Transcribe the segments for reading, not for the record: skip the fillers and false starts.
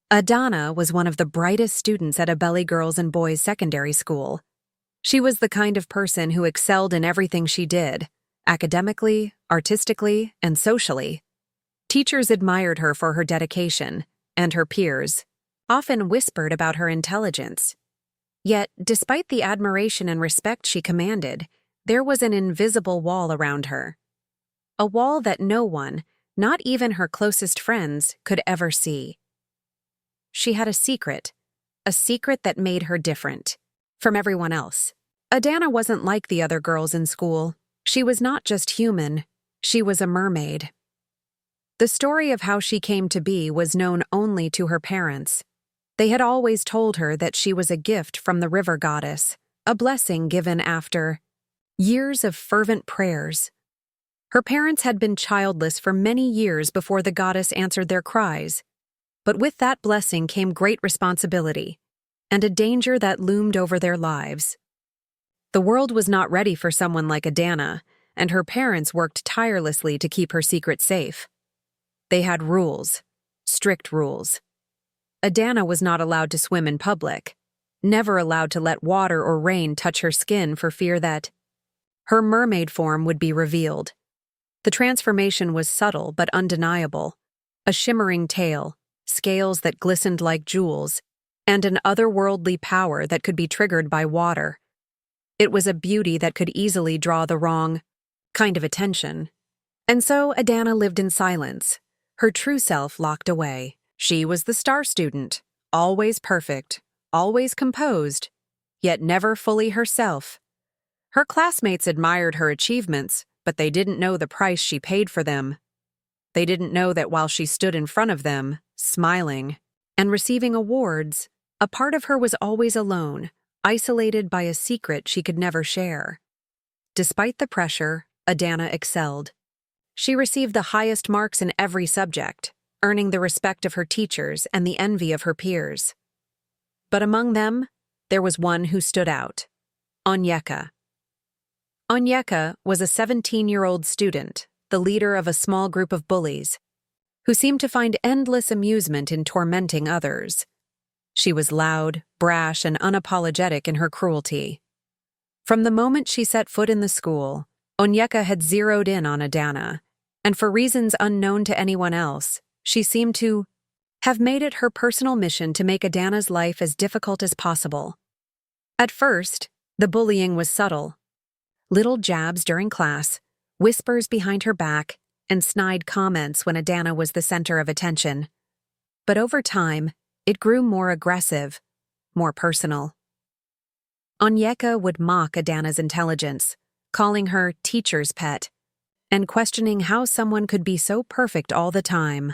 Adana was one of the brightest students at a Bully girls and boys secondary school. She was the kind of person who excelled in everything she did, academically, artistically, and socially. Teachers admired her for her dedication, and her peers often whispered about her intelligence. Yet, despite the admiration and respect she commanded, there was an invisible wall around her. A wall that no one, not even her closest friends, could ever see. She had a secret that made her different from everyone else. Adana wasn't like the other girls in school. She was not just human, she was a mermaid. The story of how she came to be was known only to her parents. They had always told her that she was a gift from the river goddess, a blessing given after years of fervent prayers. Her parents had been childless for many years before the goddess answered their cries. But with that blessing came great responsibility, and a danger that loomed over their lives. The world was not ready for someone like Adana, and her parents worked tirelessly to keep her secret safe. They had rules, strict rules. Adana was not allowed to swim in public, never allowed to let water or rain touch her skin for fear that her mermaid form would be revealed. The transformation was subtle but undeniable, a shimmering tail, scales that glistened like jewels, and an otherworldly power that could be triggered by water. It was a beauty that could easily draw the wrong kind of attention. And so Adana lived in silence, her true self locked away. She was the star student, always perfect, always composed, yet never fully herself. Her classmates admired her achievements, but they didn't know the price she paid for them. They didn't know that while she stood in front of them, smiling, and receiving awards, a part of her was always alone, isolated by a secret she could never share. Despite the pressure, Adana excelled. She received the highest marks in every subject, earning the respect of her teachers and the envy of her peers. But among them, there was one who stood out: Onyeka. Onyeka was a 17-year-old student, the leader of a small group of bullies, who seemed to find endless amusement in tormenting others. She was loud, brash, and unapologetic in her cruelty. From the moment she set foot in the school, Onyeka had zeroed in on Adana, and for reasons unknown to anyone else, she seemed to have made it her personal mission to make Adana's life as difficult as possible. At first, the bullying was subtle. Little jabs during class, whispers behind her back, and snide comments when Adana was the center of attention. But over time, it grew more aggressive, more personal. Onyeka would mock Adana's intelligence, calling her teacher's pet, and questioning how someone could be so perfect all the time.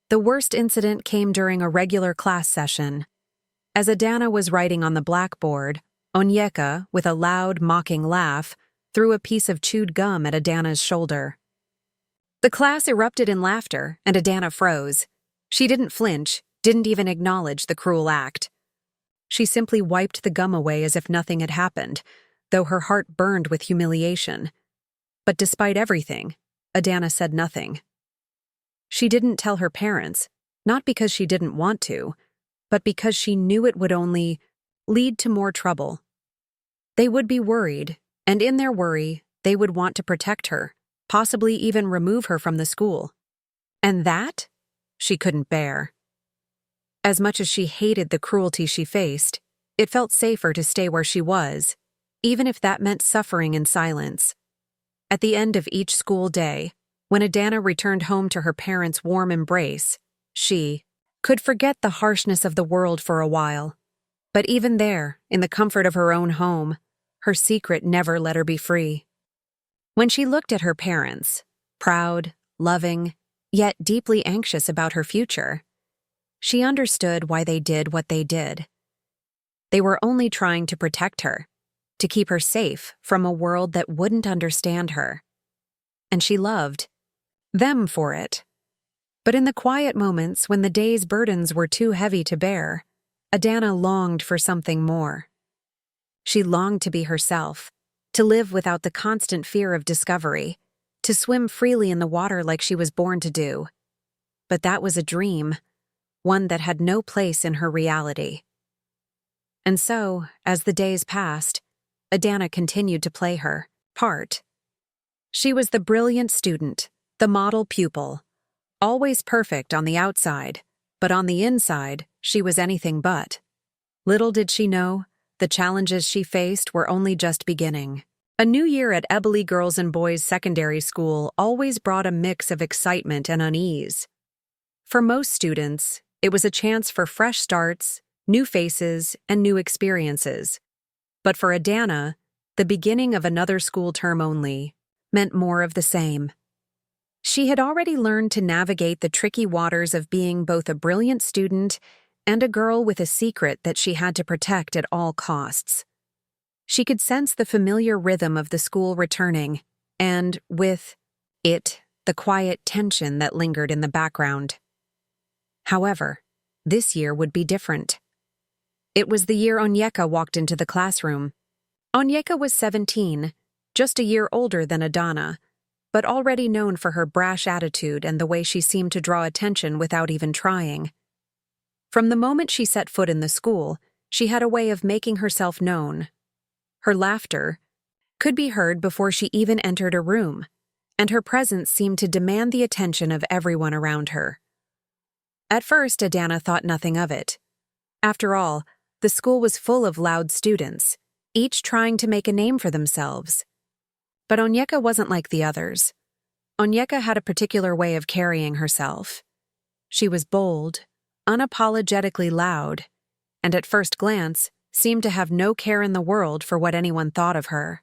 The worst incident came during a regular class session. As Adana was writing on the blackboard, Onyeka, with a loud, mocking laugh, threw a piece of chewed gum at Adana's shoulder. The class erupted in laughter, and Adana froze. She didn't flinch, didn't even acknowledge the cruel act. She simply wiped the gum away as if nothing had happened, though her heart burned with humiliation. But despite everything, Adana said nothing. She didn't tell her parents, not because she didn't want to, but because she knew it would only lead to more trouble. They would be worried, and in their worry, they would want to protect her, possibly even remove her from the school. And that, she couldn't bear. As much as she hated the cruelty she faced, it felt safer to stay where she was, even if that meant suffering in silence. At the end of each school day, when Adana returned home to her parents' warm embrace, she could forget the harshness of the world for a while. But even there, in the comfort of her own home, her secret never let her be free. When she looked at her parents, proud, loving, yet deeply anxious about her future, she understood why they did what they did. They were only trying to protect her, to keep her safe from a world that wouldn't understand her. And she loved them for it. But in the quiet moments when the day's burdens were too heavy to bear, Adana longed for something more. She longed to be herself, to live without the constant fear of discovery, to swim freely in the water like she was born to do. But that was a dream, one that had no place in her reality. And so, as the days passed, Adana continued to play her part. She was the brilliant student, the model pupil, always perfect on the outside, but on the inside, she was anything but. Little did she know, the challenges she faced were only just beginning. A new year at Bullies Girls and Boys Secondary School always brought a mix of excitement and unease. For most students, it was a chance for fresh starts, new faces, and new experiences. But for Adana, the beginning of another school term only meant more of the same. She had already learned to navigate the tricky waters of being both a brilliant student and a girl with a secret that she had to protect at all costs. She could sense the familiar rhythm of the school returning, and, with it, the quiet tension that lingered in the background. However, this year would be different. It was the year Onyeka walked into the classroom. Onyeka was 17, just a year older than Adana, but already known for her brash attitude and the way she seemed to draw attention without even trying. From the moment she set foot in the school, she had a way of making herself known. Her laughter could be heard before she even entered a room, and her presence seemed to demand the attention of everyone around her. At first, Adana thought nothing of it. After all, the school was full of loud students, each trying to make a name for themselves. But Onyeka wasn't like the others. Onyeka had a particular way of carrying herself. She was bold, unapologetically loud, and at first glance seemed to have no care in the world for what anyone thought of her.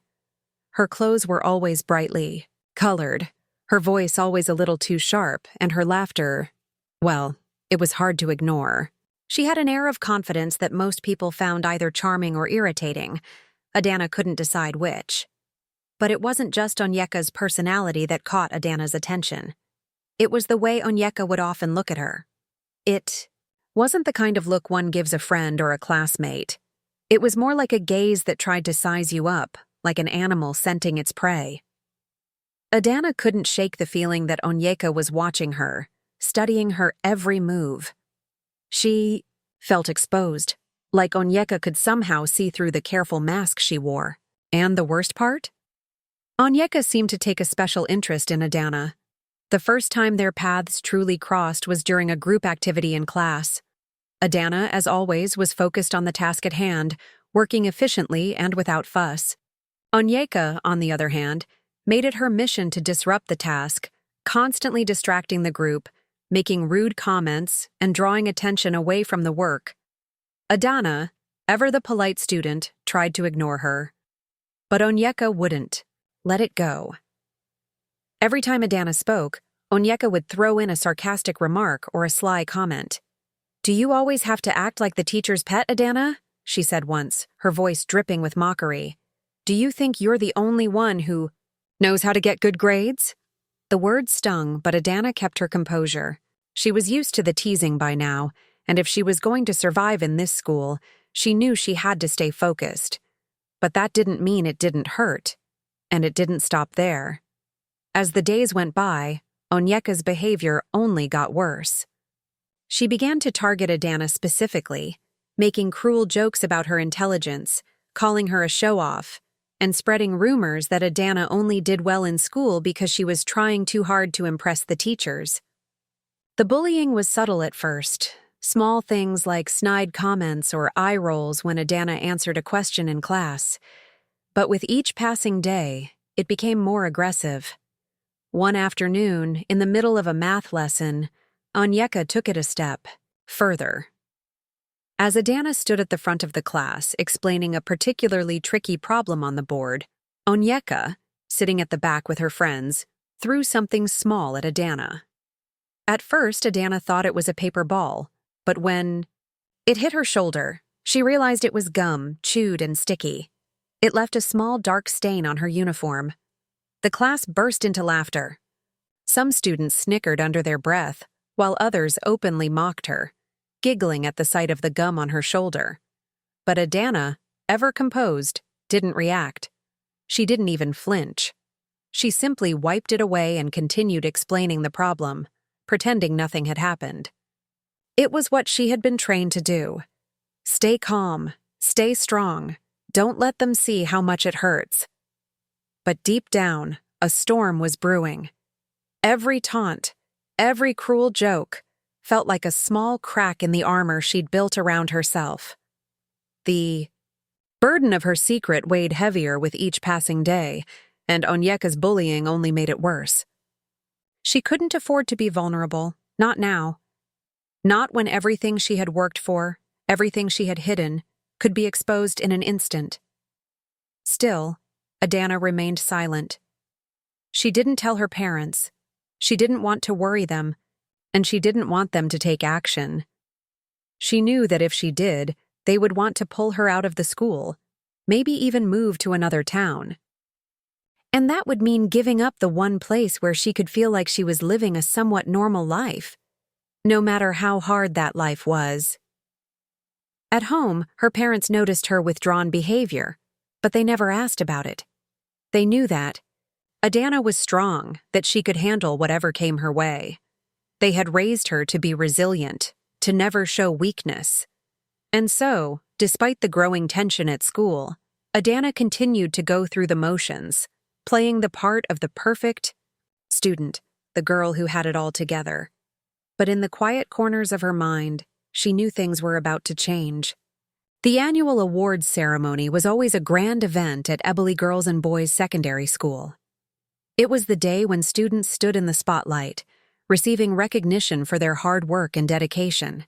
Her clothes were always brightly colored, her voice always a little too sharp, and her laughter, well, it was hard to ignore. She had an air of confidence that most people found either charming or irritating. Adana couldn't decide which. But it wasn't just Onyeka's personality that caught Adana's attention. It was the way Onyeka would often look at her. It wasn't the kind of look one gives a friend or a classmate. It was more like a gaze that tried to size you up, like an animal scenting its prey. Adana couldn't shake the feeling that Onyeka was watching her, studying her every move. She felt exposed, like Onyeka could somehow see through the careful mask she wore. And the worst part? Onyeka seemed to take a special interest in Adana. The first time their paths truly crossed was during a group activity in class. Adana, as always, was focused on the task at hand, working efficiently and without fuss. Onyeka, on the other hand, made it her mission to disrupt the task, constantly distracting the group, making rude comments, and drawing attention away from the work. Adana, ever the polite student, tried to ignore her. But Onyeka wouldn't. Let it go. Every time Adana spoke, Onyeka would throw in a sarcastic remark or a sly comment. "Do you always have to act like the teacher's pet, Adana?" she said once, her voice dripping with mockery. "Do you think you're the only one who knows how to get good grades?" The words stung, but Adana kept her composure. She was used to the teasing by now, and if she was going to survive in this school, she knew she had to stay focused. But that didn't mean it didn't hurt. And it didn't stop there. As the days went by, Onyeka's behavior only got worse. She began to target Adana specifically, making cruel jokes about her intelligence, calling her a show-off, and spreading rumors that Adana only did well in school because she was trying too hard to impress the teachers. The bullying was subtle at first, small things like snide comments or eye rolls when Adana answered a question in class. But with each passing day, it became more aggressive. One afternoon, in the middle of a math lesson, Onyeka took it a step further. As Adana stood at the front of the class explaining a particularly tricky problem on the board, Onyeka, sitting at the back with her friends, threw something small at Adana. At first, Adana thought it was a paper ball, but when it hit her shoulder, she realized it was gum, chewed and sticky. It left a small dark stain on her uniform. The class burst into laughter. Some students snickered under their breath, while others openly mocked her, giggling at the sight of the gum on her shoulder. But Adana, ever composed, didn't react. She didn't even flinch. She simply wiped it away and continued explaining the problem, pretending nothing had happened. It was what she had been trained to do. Stay calm, stay strong, don't let them see how much it hurts. But deep down, a storm was brewing. Every taunt, every cruel joke, felt like a small crack in the armor she'd built around herself. The burden of her secret weighed heavier with each passing day, and Onyeka's bullying only made it worse. She couldn't afford to be vulnerable, not now. Not when everything she had worked for, everything she had hidden, could be exposed in an instant. Still, Adana remained silent. She didn't tell her parents. She didn't want to worry them, and she didn't want them to take action. She knew that if she did, they would want to pull her out of the school, maybe even move to another town. And that would mean giving up the one place where she could feel like she was living a somewhat normal life, no matter how hard that life was. At home, her parents noticed her withdrawn behavior, but they never asked about it. They knew that Adana was strong, that she could handle whatever came her way. They had raised her to be resilient, to never show weakness. And so, despite the growing tension at school, Adana continued to go through the motions, playing the part of the perfect student, the girl who had it all together. But in the quiet corners of her mind, she knew things were about to change. The annual awards ceremony was always a grand event at Bullies Girls and Boys Secondary School. It was the day when students stood in the spotlight, receiving recognition for their hard work and dedication.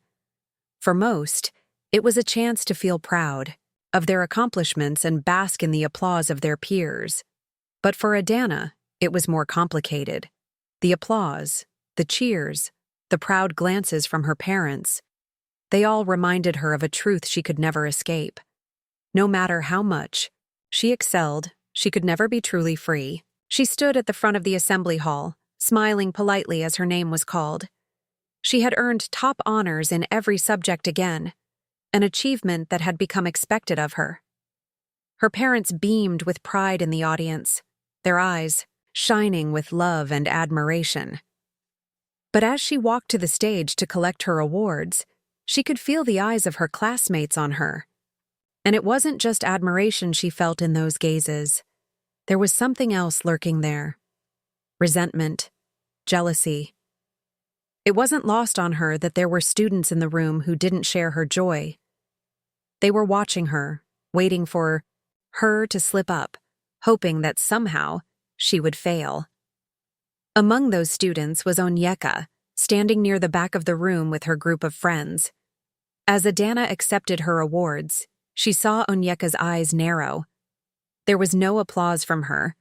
For most, it was a chance to feel proud of their accomplishments and bask in the applause of their peers. But for Adana, it was more complicated. The applause, the cheers, the proud glances from her parents, they all reminded her of a truth she could never escape. No matter how much she excelled, she could never be truly free. She stood at the front of the assembly hall, smiling politely as her name was called. She had earned top honors in every subject again, an achievement that had become expected of her. Her parents beamed with pride in the audience, their eyes shining with love and admiration. But as she walked to the stage to collect her awards, she could feel the eyes of her classmates on her. And it wasn't just admiration she felt in those gazes. There was something else lurking there. Resentment, jealousy. It wasn't lost on her that there were students in the room who didn't share her joy. They were watching her, waiting for her to slip up, hoping that somehow she would fail. Among those students was Onyeka, standing near the back of the room with her group of friends. As Adana accepted her awards, she saw Onyeka's eyes narrow. There was no applause from her.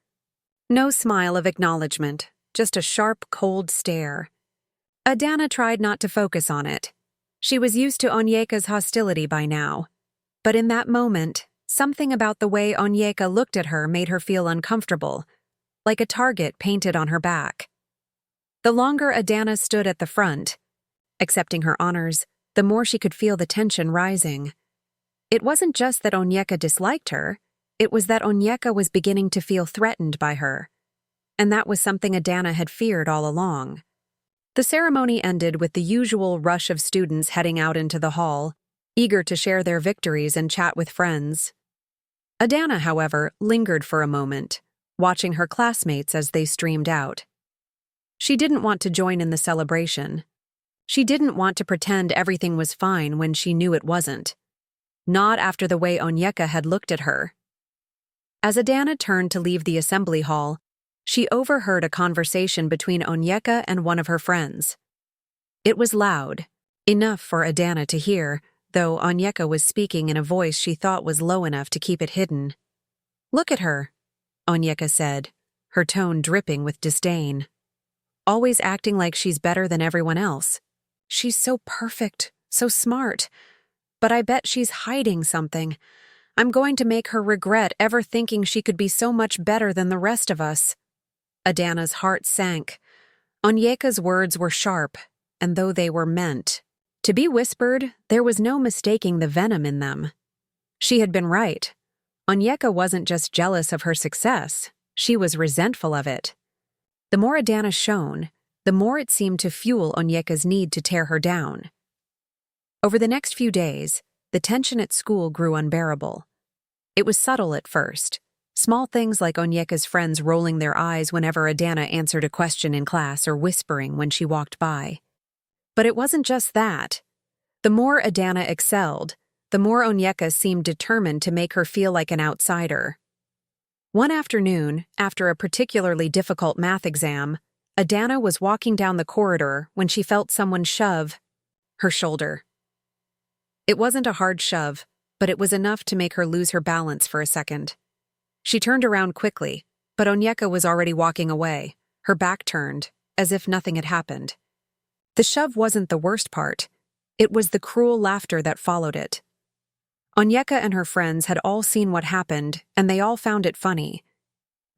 No smile of acknowledgement, just a sharp, cold stare. Adana tried not to focus on it. She was used to Onyeka's hostility by now. But in that moment, something about the way Onyeka looked at her made her feel uncomfortable, like a target painted on her back. The longer Adana stood at the front, accepting her honors, the more she could feel the tension rising. It wasn't just that Onyeka disliked her, it was that Onyeka was beginning to feel threatened by her. And that was something Adana had feared all along. The ceremony ended with the usual rush of students heading out into the hall, eager to share their victories and chat with friends. Adana, however, lingered for a moment, watching her classmates as they streamed out. She didn't want to join in the celebration. She didn't want to pretend everything was fine when she knew it wasn't. Not after the way Onyeka had looked at her. As Adana turned to leave the assembly hall, she overheard a conversation between Onyeka and one of her friends. It was loud, enough for Adana to hear, though Onyeka was speaking in a voice she thought was low enough to keep it hidden. "Look at her," Onyeka said, her tone dripping with disdain. "Always acting like she's better than everyone else. She's so perfect, so smart. But I bet she's hiding something. I'm going to make her regret ever thinking she could be so much better than the rest of us." Adana's heart sank. Onyeka's words were sharp, and though they were meant to be whispered, there was no mistaking the venom in them. She had been right. Onyeka wasn't just jealous of her success, she was resentful of it. The more Adana shone, the more it seemed to fuel Onyeka's need to tear her down. Over the next few days, the tension at school grew unbearable. It was subtle at first. Small things like Onyeka's friends rolling their eyes whenever Adana answered a question in class or whispering when she walked by. But it wasn't just that. The more Adana excelled, the more Onyeka seemed determined to make her feel like an outsider. One afternoon, after a particularly difficult math exam, Adana was walking down the corridor when she felt someone shove her shoulder. It wasn't a hard shove, but it was enough to make her lose her balance for a second. She turned around quickly, but Onyeka was already walking away, her back turned, as if nothing had happened. The shove wasn't the worst part. It was the cruel laughter that followed it. Onyeka and her friends had all seen what happened, and they all found it funny.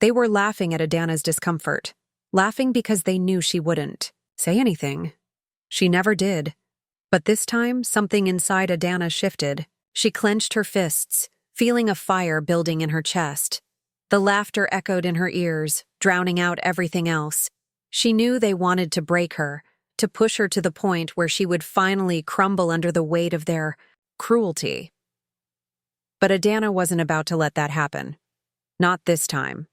They were laughing at Adana's discomfort, laughing because they knew she wouldn't say anything. She never did. But this time, something inside Adana shifted. She clenched her fists, feeling a fire building in her chest. The laughter echoed in her ears, drowning out everything else. She knew they wanted to break her, to push her to the point where she would finally crumble under the weight of their cruelty. But Adana wasn't about to let that happen. Not this time.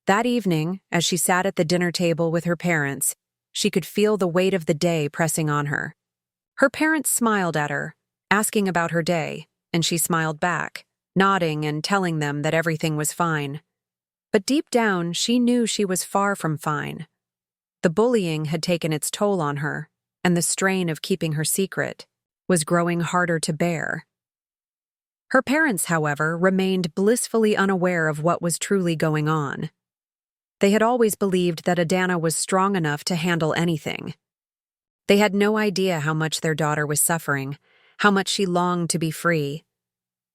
That evening, as she sat at the dinner table with her parents, she could feel the weight of the day pressing on her. Her parents smiled at her, asking about her day, and she smiled back, nodding and telling them that everything was fine. But deep down, she knew she was far from fine. The bullying had taken its toll on her, and the strain of keeping her secret was growing harder to bear. Her parents, however, remained blissfully unaware of what was truly going on. They had always believed that Adana was strong enough to handle anything. They had no idea how much their daughter was suffering, how much she longed to be free.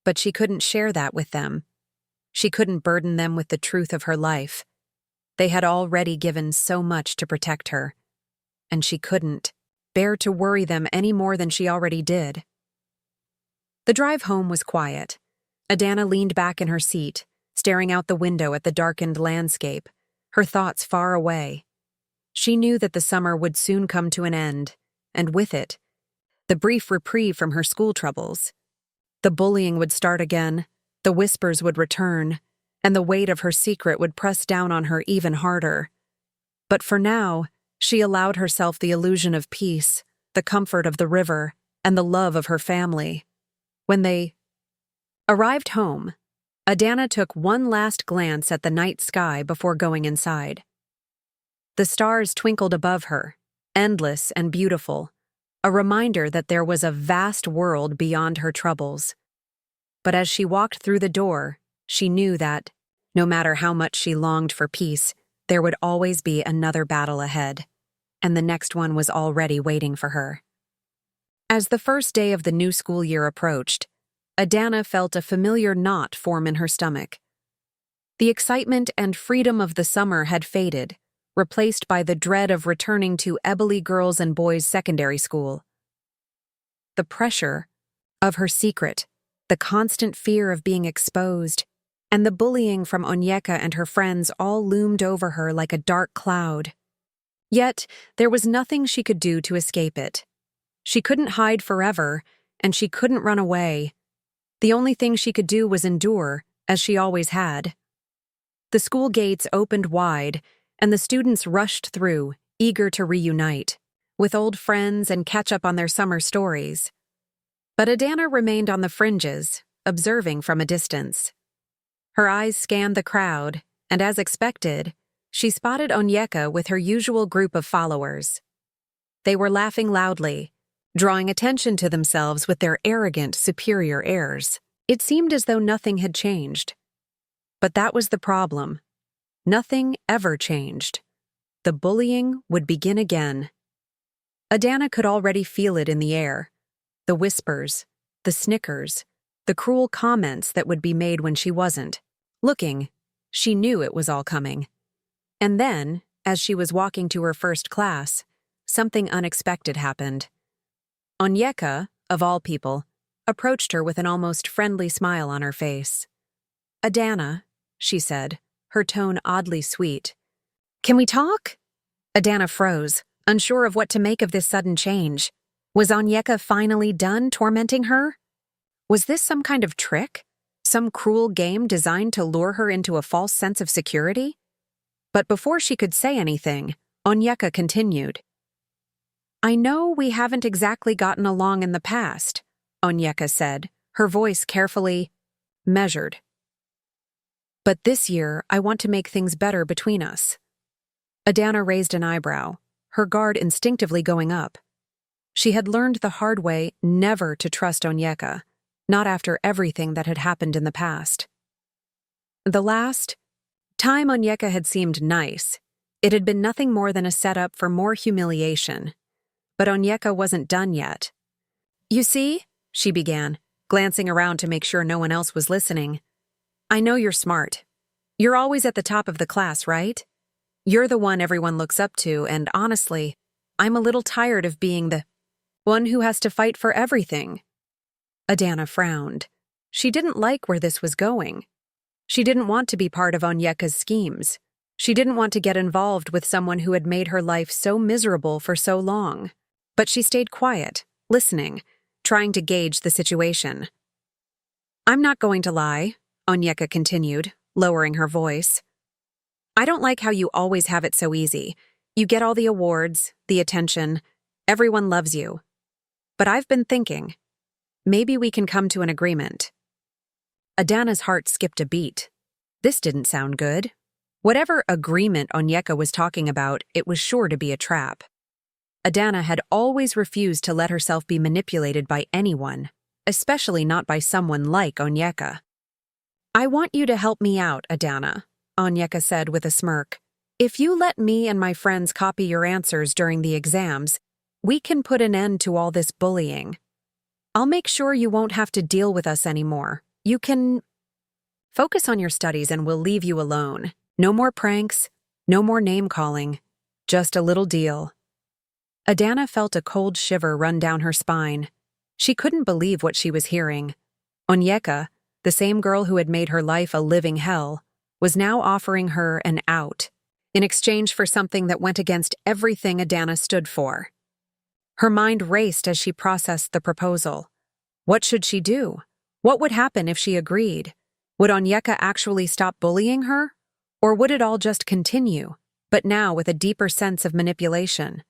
But she couldn't share that with them. She couldn't burden them with the truth of her life. They had already given so much to protect her, and she couldn't bear to worry them any more than she already did. The drive home was quiet. Adana leaned back in her seat, staring out the window at the darkened landscape, her thoughts far away. She knew that the summer would soon come to an end, and with it, the brief reprieve from her school troubles. The bullying would start again, the whispers would return, and the weight of her secret would press down on her even harder. But for now, she allowed herself the illusion of peace, the comfort of the river, and the love of her family. When they arrived home, Adana took one last glance at the night sky before going inside. The stars twinkled above her, endless and beautiful, a reminder that there was a vast world beyond her troubles. But as she walked through the door, she knew that, no matter how much she longed for peace, there would always be another battle ahead, and the next one was already waiting for her. As the first day of the new school year approached, Adana felt a familiar knot form in her stomach. The excitement and freedom of the summer had faded, replaced by the dread of returning to Bullies Girls and Boys Secondary School. The pressure of her secret, the constant fear of being exposed, and the bullying from Onyeka and her friends all loomed over her like a dark cloud. Yet, there was nothing she could do to escape it. She couldn't hide forever, and she couldn't run away. The only thing she could do was endure, as she always had. The school gates opened wide, and the students rushed through, eager to reunite, with old friends and catch up on their summer stories. But Adana remained on the fringes, observing from a distance. Her eyes scanned the crowd, and as expected, she spotted Onyeka with her usual group of followers. They were laughing loudly, drawing attention to themselves with their arrogant, superior airs. It seemed as though nothing had changed. But that was the problem. Nothing ever changed. The bullying would begin again. Adana could already feel it in the air. The whispers, the snickers, the cruel comments that would be made when she wasn't looking. She knew it was all coming. And then, as she was walking to her first class, something unexpected happened. Onyeka, of all people, approached her with an almost friendly smile on her face. "Adana," she said, her tone oddly sweet. "Can we talk?" Adana froze, unsure of what to make of this sudden change. Was Onyeka finally done tormenting her? Was this some kind of trick? Some cruel game designed to lure her into a false sense of security? But before she could say anything, Onyeka continued. I know we haven't exactly gotten along in the past, Onyeka said, her voice carefully measured. But this year, I want to make things better between us. Adana raised an eyebrow, her guard instinctively going up. She had learned the hard way never to trust Onyeka, not after everything that had happened in the past. The last time Onyeka had seemed nice, it had been nothing more than a setup for more humiliation. But Onyeka wasn't done yet. You see, she began, glancing around to make sure no one else was listening. I know you're smart. You're always at the top of the class, right? You're the one everyone looks up to, and honestly, I'm a little tired of being the one who has to fight for everything. Adana frowned. She didn't like where this was going. She didn't want to be part of Onyeka's schemes. She didn't want to get involved with someone who had made her life so miserable for so long. But she stayed quiet, listening, trying to gauge the situation. I'm not going to lie, Onyeka continued, lowering her voice. I don't like how you always have it so easy. You get all the awards, the attention, everyone loves you. But I've been thinking, maybe we can come to an agreement. Adana's heart skipped a beat. This didn't sound good. Whatever agreement Onyeka was talking about, it was sure to be a trap. Adana had always refused to let herself be manipulated by anyone, especially not by someone like Onyeka. I want you to help me out, Adana, Onyeka said with a smirk. If you let me and my friends copy your answers during the exams, we can put an end to all this bullying. I'll make sure you won't have to deal with us anymore. You can focus on your studies and we'll leave you alone. No more pranks, no more name-calling, just a little deal. Adana felt a cold shiver run down her spine. She couldn't believe what she was hearing. Onyeka, the same girl who had made her life a living hell, was now offering her an out, in exchange for something that went against everything Adana stood for. Her mind raced as she processed the proposal. What should she do? What would happen if she agreed? Would Onyeka actually stop bullying her? Or would it all just continue, but now with a deeper sense of manipulation?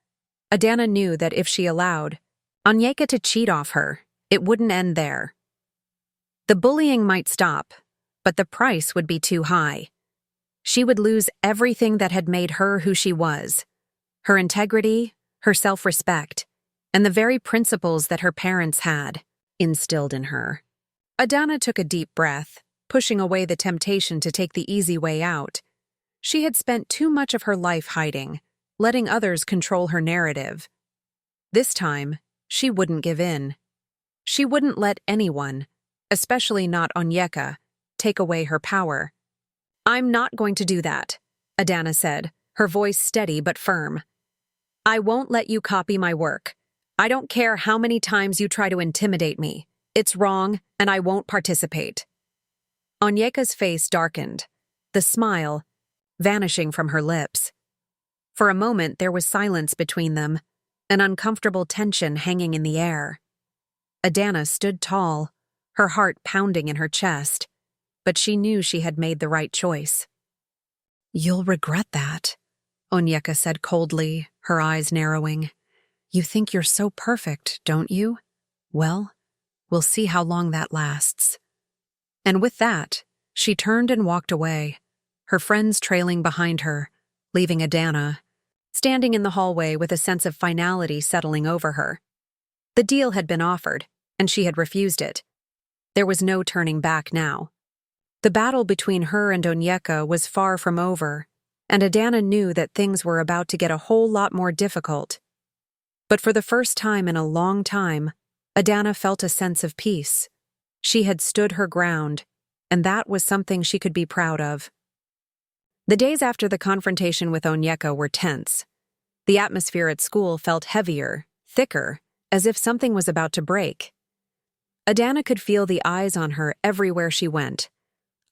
Adana knew that if she allowed Onyeka to cheat off her, it wouldn't end there. The bullying might stop, but the price would be too high. She would lose everything that had made her who she was, her integrity, her self-respect, and the very principles that her parents had instilled in her. Adana took a deep breath, pushing away the temptation to take the easy way out. She had spent too much of her life hiding, letting others control her narrative. This time, she wouldn't give in. She wouldn't let anyone, especially not Onyeka, take away her power. I'm not going to do that, Adana said, her voice steady but firm. I won't let you copy my work. I don't care how many times you try to intimidate me. It's wrong, and I won't participate. Onyeka's face darkened, the smile vanishing from her lips. For a moment, there was silence between them, an uncomfortable tension hanging in the air. Adana stood tall, her heart pounding in her chest, but she knew she had made the right choice. You'll regret that, Onyeka said coldly, her eyes narrowing. You think you're so perfect, don't you? Well, we'll see how long that lasts. And with that, she turned and walked away, her friends trailing behind her, leaving Adana standing in the hallway with a sense of finality settling over her. The deal had been offered, and she had refused it. There was no turning back now. The battle between her and Onyeka was far from over, and Adana knew that things were about to get a whole lot more difficult. But for the first time in a long time, Adana felt a sense of peace. She had stood her ground, and that was something she could be proud of. The days after the confrontation with Onyeka were tense. The atmosphere at school felt heavier, thicker, as if something was about to break. Adana could feel the eyes on her everywhere she went.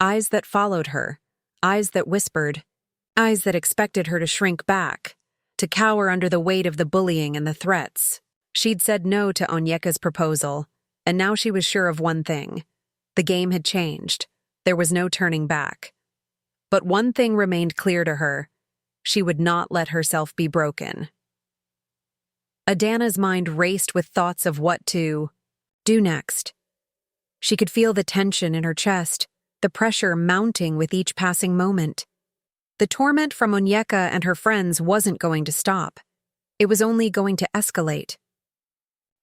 Eyes that followed her, eyes that whispered, eyes that expected her to shrink back, to cower under the weight of the bullying and the threats. She'd said no to Onyeka's proposal, and now she was sure of one thing. The game had changed. There was no turning back. But one thing remained clear to her. She would not let herself be broken. Adana's mind raced with thoughts of what to do next. She could feel the tension in her chest, the pressure mounting with each passing moment. The torment from Onyeka and her friends wasn't going to stop. It was only going to escalate.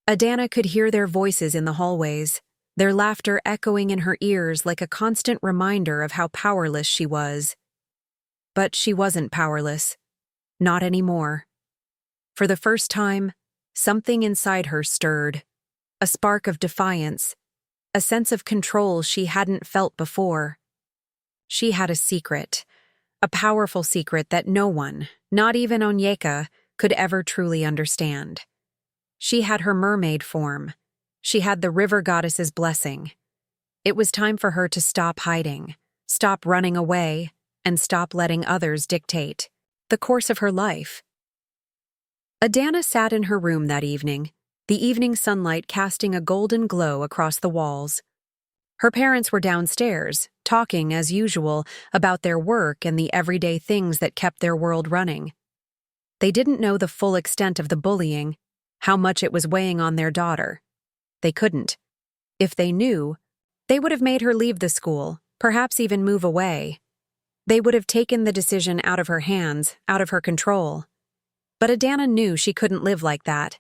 Adana could hear their voices in the hallways, their laughter echoing in her ears like a constant reminder of how powerless she was. But she wasn't powerless. Not anymore. For the first time, something inside her stirred. A spark of defiance, a sense of control she hadn't felt before. She had a secret, a powerful secret that no one, not even Onyeka, could ever truly understand. She had her mermaid form. She had the river goddess's blessing. It was time for her to stop hiding, stop running away, and stop letting others dictate the course of her life. Adana sat in her room that evening, the evening sunlight casting a golden glow across the walls. Her parents were downstairs, talking, as usual, about their work and the everyday things that kept their world running. They didn't know the full extent of the bullying, how much it was weighing on their daughter. They couldn't. If they knew, they would have made her leave the school, perhaps even move away. They would have taken the decision out of her hands, out of her control. But Adana knew she couldn't live like that.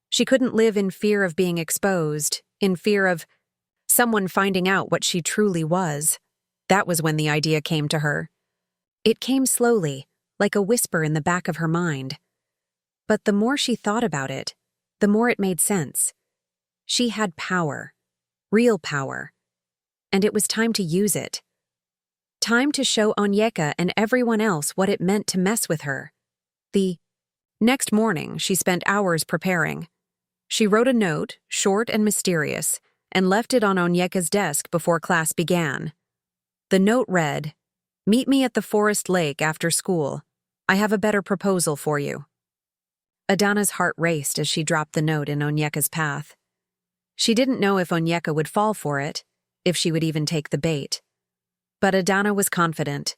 She couldn't live in fear of being exposed, in fear of someone finding out what she truly was. That was when the idea came to her. It came slowly, like a whisper in the back of her mind. But the more she thought about it, the more it made sense. She had power, real power, and it was time to use it. Time to show Onyeka and everyone else what it meant to mess with her. The next morning, she spent hours preparing. She wrote a note, short and mysterious, and left it on Onyeka's desk before class began. The note read, "Meet me at the forest lake after school. I have a better proposal for you." Adana's heart raced as she dropped the note in Onyeka's path. She didn't know if Onyeka would fall for it, if she would even take the bait. But Adana was confident.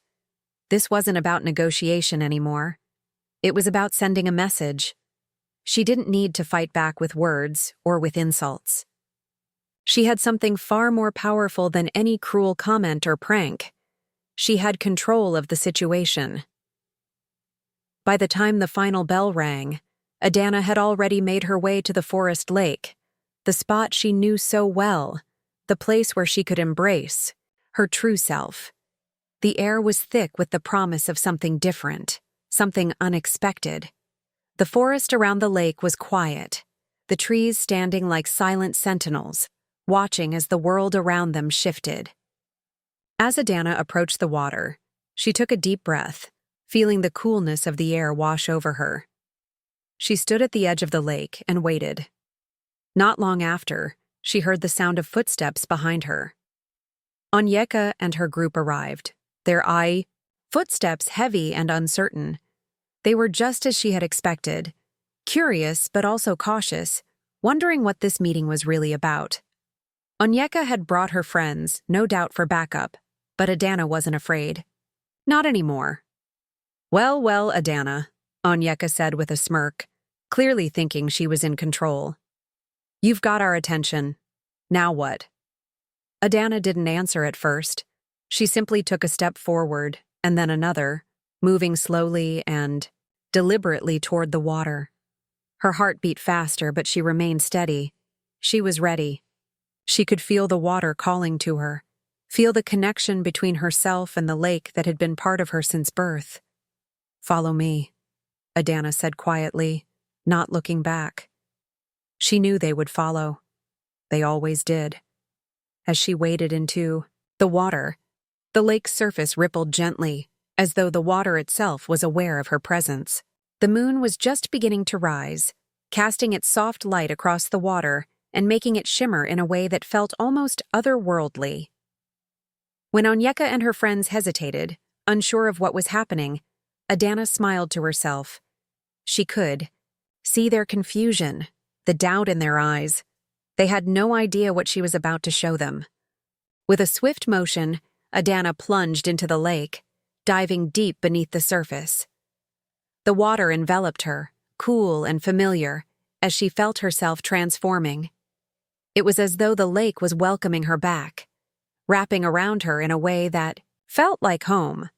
This wasn't about negotiation anymore. It was about sending a message. She didn't need to fight back with words or with insults. She had something far more powerful than any cruel comment or prank. She had control of the situation. By the time the final bell rang, Adana had already made her way to the forest lake, the spot she knew so well, the place where she could embrace her true self. The air was thick with the promise of something different, something unexpected. The forest around the lake was quiet, the trees standing like silent sentinels, watching as the world around them shifted. As Adana approached the water, she took a deep breath, feeling the coolness of the air wash over her. She stood at the edge of the lake and waited. Not long after, she heard the sound of footsteps behind her. Onyeka and her group arrived, their footsteps heavy and uncertain. They were just as she had expected, curious but also cautious, wondering what this meeting was really about. Onyeka had brought her friends, no doubt for backup, but Adana wasn't afraid. Not anymore. Well, Adana," Onyeka said with a smirk, clearly thinking she was in control. "You've got our attention. Now what?" Adana didn't answer at first. She simply took a step forward, and then another, moving slowly and deliberately toward the water. Her heart beat faster, but she remained steady. She was ready. She could feel the water calling to her, feel the connection between herself and the lake that had been part of her since birth. "Follow me," Adana said quietly, not looking back. She knew they would follow. They always did. As she waded into the water, the lake's surface rippled gently, as though the water itself was aware of her presence. The moon was just beginning to rise, casting its soft light across the water and making it shimmer in a way that felt almost otherworldly. When Onyeka and her friends hesitated, unsure of what was happening, Adana smiled to herself. She could see their confusion, the doubt in their eyes. They had no idea what she was about to show them. With a swift motion, Adana plunged into the lake, diving deep beneath the surface. The water enveloped her, cool and familiar, as she felt herself transforming. It was as though the lake was welcoming her back, wrapping around her in a way that felt like home.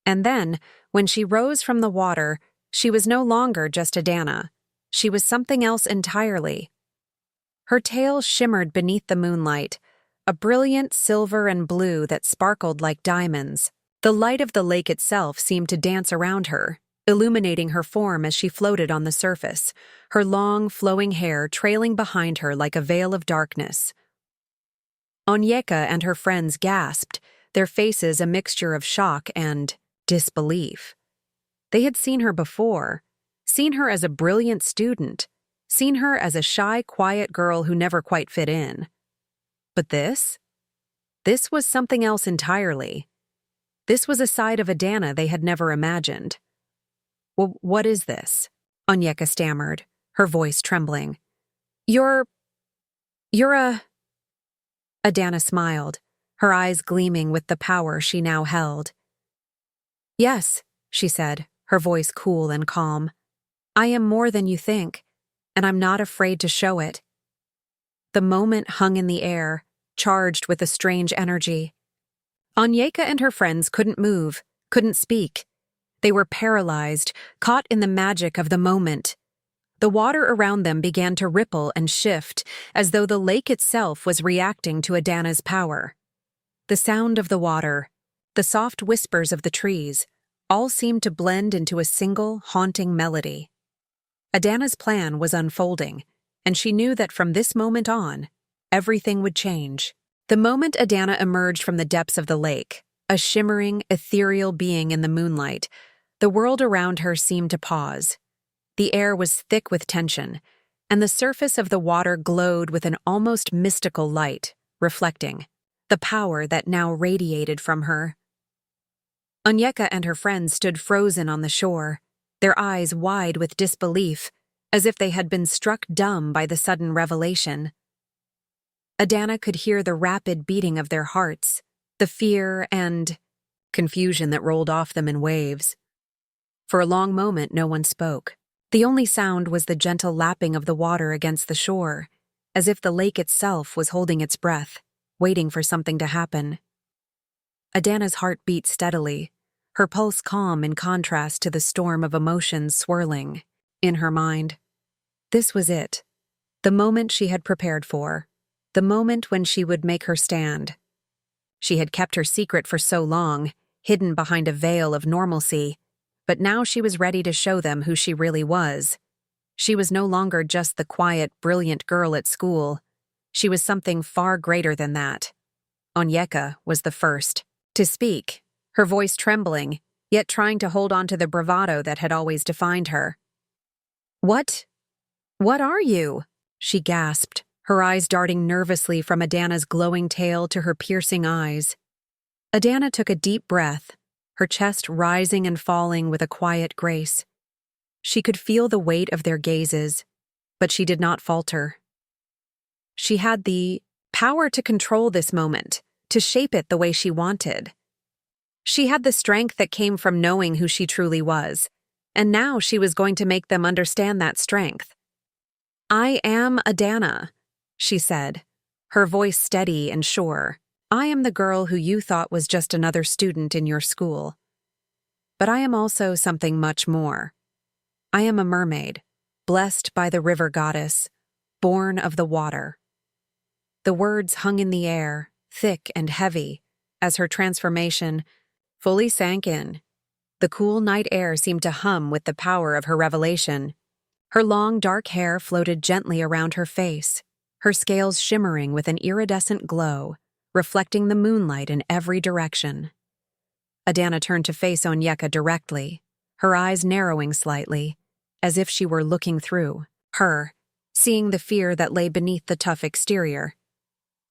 And then, when she rose from the water, she was no longer just Adana. She was something else entirely. Her tail shimmered beneath the moonlight, a brilliant silver and blue that sparkled like diamonds. The light of the lake itself seemed to dance around her, illuminating her form as she floated on the surface, her long, flowing hair trailing behind her like a veil of darkness. Onyeka and her friends gasped, their faces a mixture of shock and disbelief. They had seen her before, seen her as a brilliant student, seen her as a shy, quiet girl who never quite fit in. But this was something else entirely. This was a side of Adana they had never imagined. "Well, what is this?" Onyeka stammered, her voice trembling. You're a... Adana smiled, her eyes gleaming with the power she now held. "Yes," she said, her voice cool and calm. "I am more than you think, and I'm not afraid to show it." The moment hung in the air, charged with a strange energy. Onyeka and her friends couldn't move, couldn't speak. They were paralyzed, caught in the magic of the moment. The water around them began to ripple and shift, as though the lake itself was reacting to Adana's power. The sound of the water, the soft whispers of the trees, all seemed to blend into a single, haunting melody. Adana's plan was unfolding, and she knew that from this moment on, everything would change. The moment Adana emerged from the depths of the lake, a shimmering, ethereal being in the moonlight, the world around her seemed to pause. The air was thick with tension, and the surface of the water glowed with an almost mystical light, reflecting the power that now radiated from her. Onyeka and her friends stood frozen on the shore, their eyes wide with disbelief, as if they had been struck dumb by the sudden revelation. Adana could hear the rapid beating of their hearts, the fear and confusion that rolled off them in waves. For a long moment, no one spoke. The only sound was the gentle lapping of the water against the shore, as if the lake itself was holding its breath, waiting for something to happen. Adana's heart beat steadily, her pulse calm in contrast to the storm of emotions swirling in her mind. This was it, the moment she had prepared for, the moment when she would make her stand. She had kept her secret for so long, hidden behind a veil of normalcy, but now she was ready to show them who she really was. She was no longer just the quiet, brilliant girl at school. She was something far greater than that. Onyeka was the first to speak, her voice trembling, yet trying to hold on to the bravado that had always defined her. What are you?" she gasped, her eyes darting nervously from Adana's glowing tail to her piercing eyes. Adana took a deep breath, her chest rising and falling with a quiet grace. She could feel the weight of their gazes, but she did not falter. She had the power to control this moment, to shape it the way she wanted. She had the strength that came from knowing who she truly was, and now she was going to make them understand that strength. "I am Adana," she said, her voice steady and sure. "I am the girl who you thought was just another student in your school. But I am also something much more. I am a mermaid, blessed by the river goddess, born of the water." The words hung in the air, thick and heavy, as her transformation fully sank in. The cool night air seemed to hum with the power of her revelation. Her long, dark hair floated gently around her face, her scales shimmering with an iridescent glow, reflecting the moonlight in every direction. Adana turned to face Onyeka directly, her eyes narrowing slightly, as if she were looking through her, seeing the fear that lay beneath the tough exterior.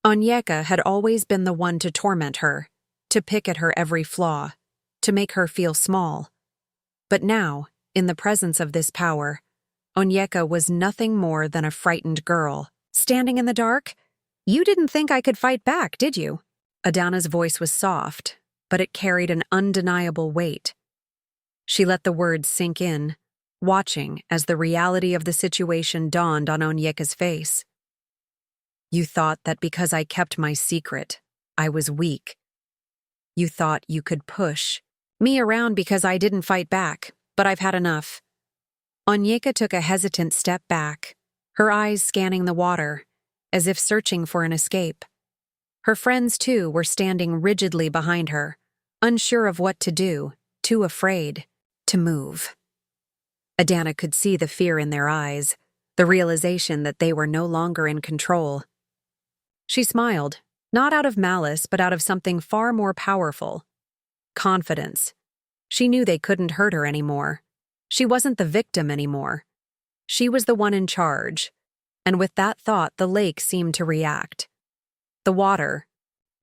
Onyeka had always been the one to torment her, to pick at her every flaw, to make her feel small. But now, in the presence of this power, Onyeka was nothing more than a frightened girl. Standing in the dark? You didn't think I could fight back, did you? Adana's voice was soft, but it carried an undeniable weight. She let the words sink in, watching as the reality of the situation dawned on Onyeka's face. You thought that because I kept my secret, I was weak. You thought you could push me around because I didn't fight back, but I've had enough. Onyeka took a hesitant step back, her eyes scanning the water, as if searching for an escape. Her friends, too, were standing rigidly behind her, unsure of what to do, too afraid to move. Adana could see the fear in their eyes, the realization that they were no longer in control. She smiled, not out of malice, but out of something far more powerful. Confidence. She knew they couldn't hurt her anymore. She wasn't the victim anymore. She was the one in charge, and with that thought the lake seemed to react. The water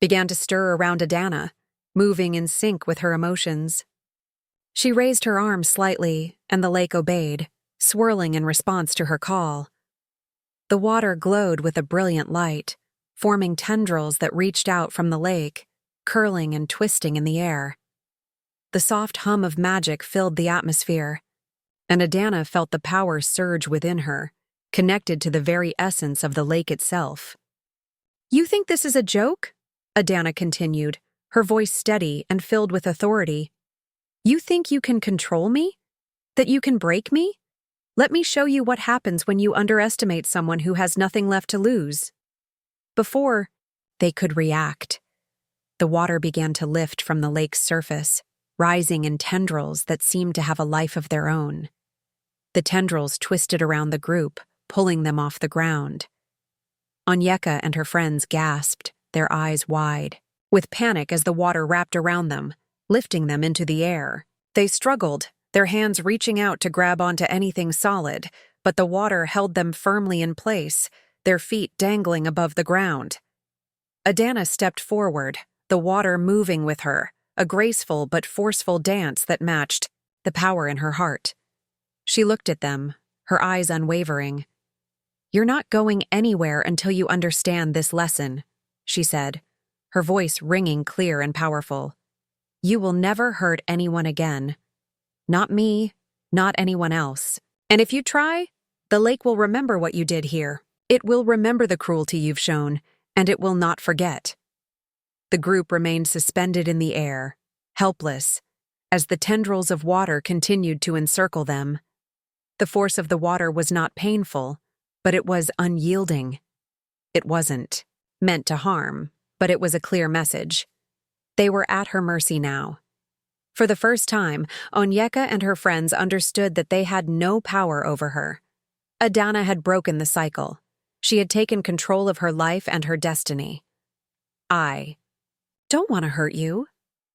began to stir around Adana, moving in sync with her emotions. She raised her arm slightly, and the lake obeyed, swirling in response to her call. The water glowed with a brilliant light, forming tendrils that reached out from the lake, curling and twisting in the air. The soft hum of magic filled the atmosphere, and Adana felt the power surge within her, connected to the very essence of the lake itself. You think this is a joke? Adana continued, her voice steady and filled with authority. You think you can control me? That you can break me? Let me show you what happens when you underestimate someone who has nothing left to lose. Before they could react, the water began to lift from the lake's surface, rising in tendrils that seemed to have a life of their own. The tendrils twisted around the group, pulling them off the ground. Onyeka and her friends gasped, their eyes wide, with panic as the water wrapped around them, lifting them into the air. They struggled, their hands reaching out to grab onto anything solid, but the water held them firmly in place, their feet dangling above the ground. Adana stepped forward, the water moving with her, a graceful but forceful dance that matched the power in her heart. She looked at them, her eyes unwavering. You're not going anywhere until you understand this lesson, she said, her voice ringing clear and powerful. You will never hurt anyone again. Not me, not anyone else. And if you try, the lake will remember what you did here. It will remember the cruelty you've shown, and it will not forget. The group remained suspended in the air, helpless, as the tendrils of water continued to encircle them. The force of the water was not painful, but it was unyielding. It wasn't meant to harm, but it was a clear message. They were at her mercy now. For the first time, Onyeka and her friends understood that they had no power over her. Adana had broken the cycle. She had taken control of her life and her destiny. I don't want to hurt you,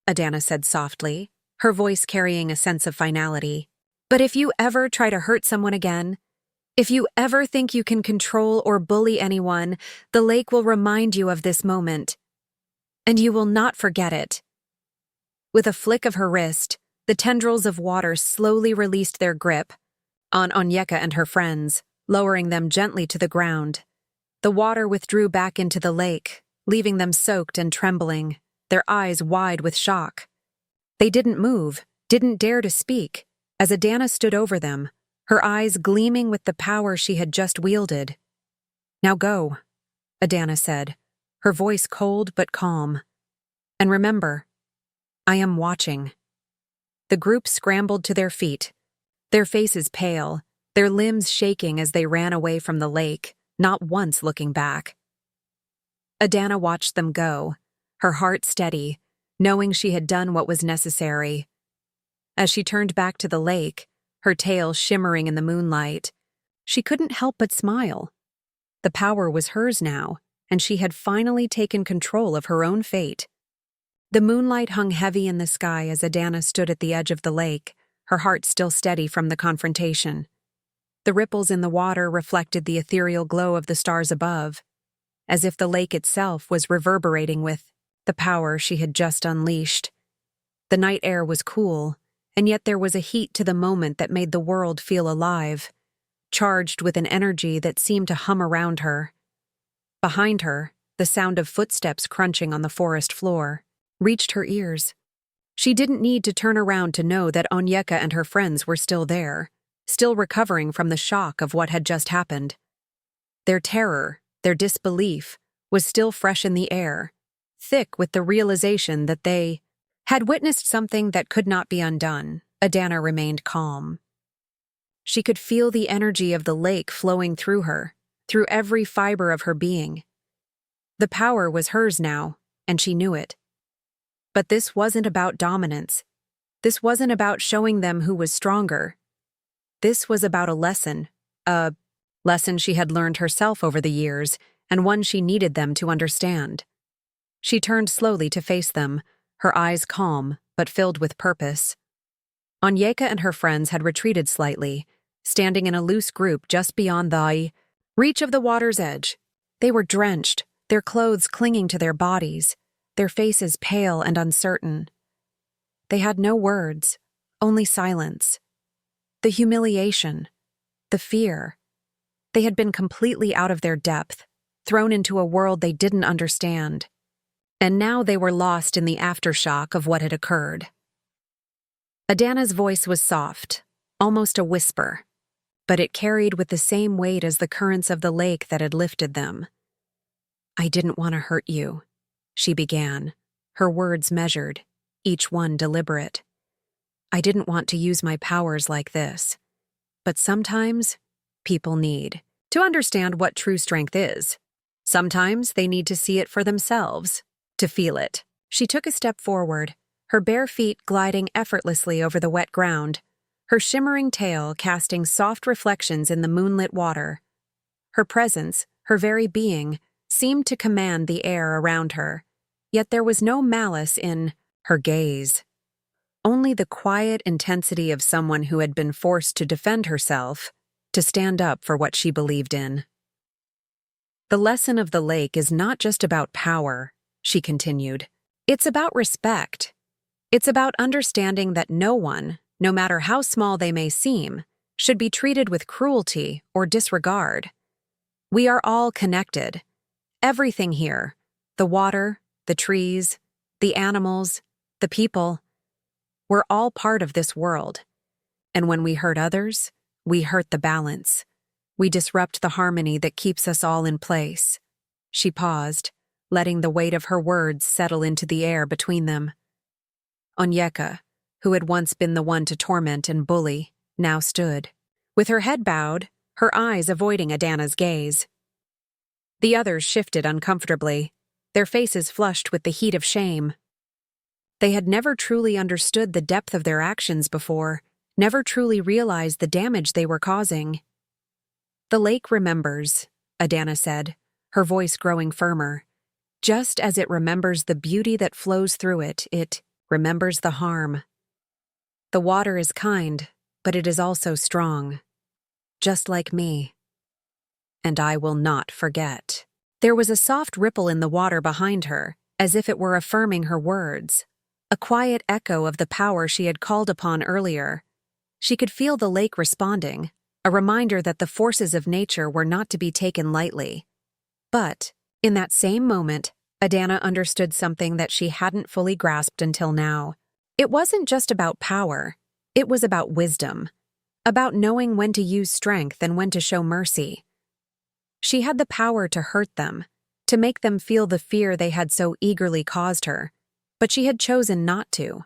Adana said softly, her voice carrying a sense of finality. But if you ever try to hurt someone again, if you ever think you can control or bully anyone, the lake will remind you of this moment. And you will not forget it. With a flick of her wrist, the tendrils of water slowly released their grip on Onyeka and her friends, lowering them gently to the ground. The water withdrew back into the lake, leaving them soaked and trembling, their eyes wide with shock. They didn't move, didn't dare to speak, as Adana stood over them, her eyes gleaming with the power she had just wielded. Now go, Adana said, her voice cold but calm. And remember, I am watching. The group scrambled to their feet, their faces pale, their limbs shaking as they ran away from the lake, not once looking back. Adana watched them go, her heart steady, knowing she had done what was necessary. As she turned back to the lake, her tail shimmering in the moonlight, she couldn't help but smile. The power was hers now, and she had finally taken control of her own fate. The moonlight hung heavy in the sky as Adana stood at the edge of the lake, her heart still steady from the confrontation. The ripples in the water reflected the ethereal glow of the stars above, as if the lake itself was reverberating with the power she had just unleashed. The night air was cool, and yet there was a heat to the moment that made the world feel alive. charged with an energy that seemed to hum around her. Behind her, the sound of footsteps crunching on the forest floor reached her ears. She didn't need to turn around to know that Onyeka and her friends were still there, still recovering from the shock of what had just happened. Their terror, their disbelief, was still fresh in the air, thick with the realization that they had witnessed something that could not be undone. Adana remained calm. She could feel the energy of the lake flowing through her, through every fiber of her being. The power was hers now, and she knew it. But this wasn't about dominance. This wasn't about showing them who was stronger. This was about a lesson she had learned herself over the years, and one she needed them to understand. She turned slowly to face them, her eyes calm, but filled with purpose. Onyeka and her friends had retreated slightly, standing in a loose group just beyond the reach of the water's edge. They were drenched, their clothes clinging to their bodies, their faces pale and uncertain. They had no words, only silence. The humiliation, the fear. They had been completely out of their depth, thrown into a world they didn't understand. And now they were lost in the aftershock of what had occurred. Adana's voice was soft, almost a whisper, but it carried with the same weight as the currents of the lake that had lifted them. "I didn't want to hurt you," she began, her words measured, each one deliberate. "I didn't want to use my powers like this. But sometimes, people need to understand what true strength is. Sometimes they need to see it for themselves, to feel it." She took a step forward, her bare feet gliding effortlessly over the wet ground, her shimmering tail casting soft reflections in the moonlit water. Her presence, her very being, seemed to command the air around her, yet there was no malice in her gaze. Only the quiet intensity of someone who had been forced to defend herself, to stand up for what she believed in. "The lesson of the lake is not just about power," she continued. "It's about respect. It's about understanding that no one, no matter how small they may seem, should be treated with cruelty or disregard. We are all connected. Everything here, the water, the trees, the animals, the people, we're all part of this world. And when we hurt others, we hurt the balance. We disrupt the harmony that keeps us all in place." She paused, letting the weight of her words settle into the air between them. Onyeka, who had once been the one to torment and bully, now stood, with her head bowed, her eyes avoiding Adana's gaze. The others shifted uncomfortably, their faces flushed with the heat of shame. They had never truly understood the depth of their actions before, never truly realized the damage they were causing. "The lake remembers," Adana said, her voice growing firmer. "Just as it remembers the beauty that flows through it, it remembers the harm. The water is kind, but it is also strong. Just like me. And I will not forget." There was a soft ripple in the water behind her, as if it were affirming her words, a quiet echo of the power she had called upon earlier. She could feel the lake responding, a reminder that the forces of nature were not to be taken lightly. But, in that same moment, Adana understood something that she hadn't fully grasped until now. It wasn't just about power, it was about wisdom, about knowing when to use strength and when to show mercy. She had the power to hurt them, to make them feel the fear they had so eagerly caused her, but she had chosen not to.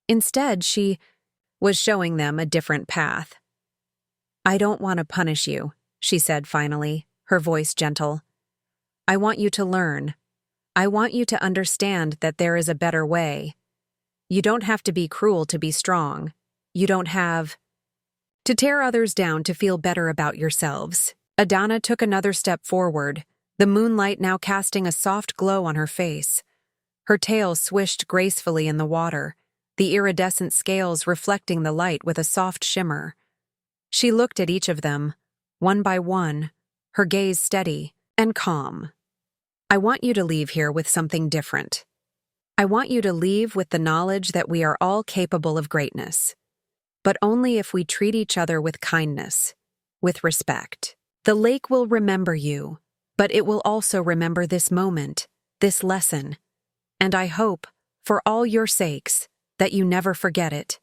Instead, she was showing them a different path. "I don't want to punish you," she said finally, her voice gentle. "I want you to learn. I want you to understand that there is a better way. You don't have to be cruel to be strong. You don't have to tear others down to feel better about yourselves." Adana took another step forward, the moonlight now casting a soft glow on her face. Her tail swished gracefully in the water, the iridescent scales reflecting the light with a soft shimmer. She looked at each of them, one by one, her gaze steady and calm. "I want you to leave here with something different. I want you to leave with the knowledge that we are all capable of greatness, but only if we treat each other with kindness. with respect. The lake will remember you, but it will also remember this moment, this lesson. And I hope, for all your sakes, that you never forget it."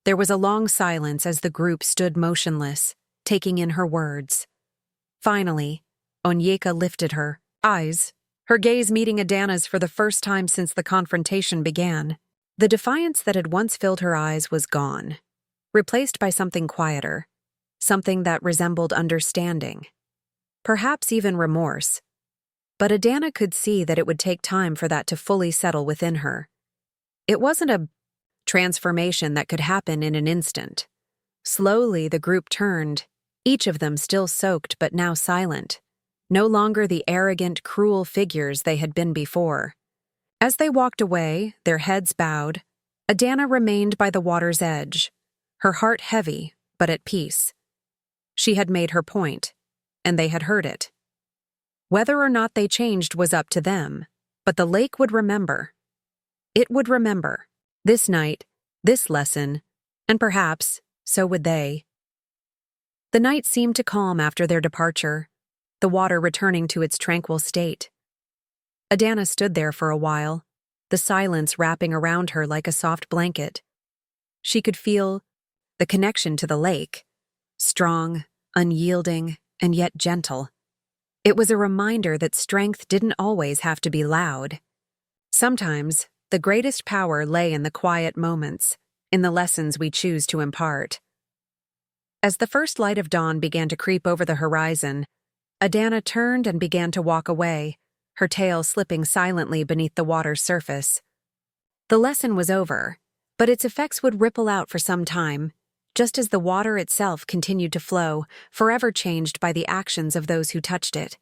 There was a long silence as the group stood motionless, taking in her words. Finally, Onyeka lifted her eyes, her gaze meeting Adana's for the first time since the confrontation began. The defiance that had once filled her eyes was gone, replaced by something quieter, something that resembled understanding, perhaps even remorse. But Adana could see that it would take time for that to fully settle within her. It wasn't a transformation that could happen in an instant. Slowly, the group turned, each of them still soaked but now silent, no longer the arrogant, cruel figures they had been before. As they walked away, their heads bowed, Adana remained by the water's edge, her heart heavy but at peace. She had made her point, and they had heard it. Whether or not they changed was up to them, but the lake would remember. It would remember. This night, this lesson, and perhaps so would they. The night seemed to calm after their departure, the water returning to its tranquil state. Adana stood there for a while, the silence wrapping around her like a soft blanket. She could feel the connection to the lake, strong, unyielding, and yet gentle. It was a reminder that strength didn't always have to be loud. Sometimes, the greatest power lay in the quiet moments, in the lessons we choose to impart. As the first light of dawn began to creep over the horizon, Adana turned and began to walk away, her tail slipping silently beneath the water's surface. The lesson was over, but its effects would ripple out for some time, just as the water itself continued to flow, forever changed by the actions of those who touched it.